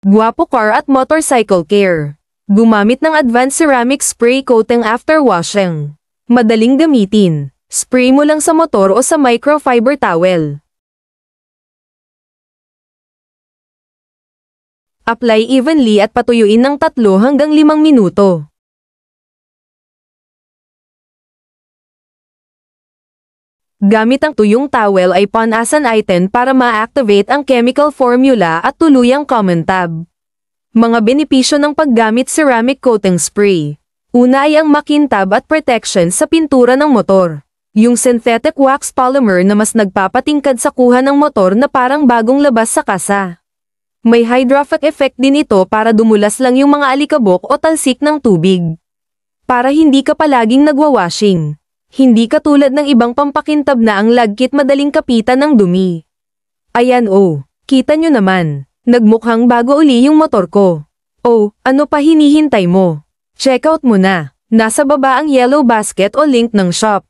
Guwapo Car at Motorcycle Care. Gumamit ng advanced ceramic spray coating after washing. Madaling gamitin. Spray mo lang sa motor o sa microfiber towel. Apply evenly at patuyuin ng 3 hanggang 5 minuto. Gamit ang tuyong towel ay panasan item para ma-activate ang chemical formula at tuluyang common tab. Mga benepisyo ng paggamit ceramic coating spray. Una ay ang makintab at protection sa pintura ng motor. Yung synthetic wax polymer na mas nagpapatingkad sa kuha ng motor na parang bagong labas sa kasa. May hydrophobic effect din ito para dumulas lang yung mga alikabok o talsik ng tubig. Para hindi ka palaging nagwawashing. Hindi katulad ng ibang pampakintab na ang lagkit madaling kapitan ng dumi. Ayan kita nyo naman. Nagmukhang bago uli yung motor ko. Ano pa hinihintay mo? Check out mo na. Nasa baba ang yellow basket o link ng shop.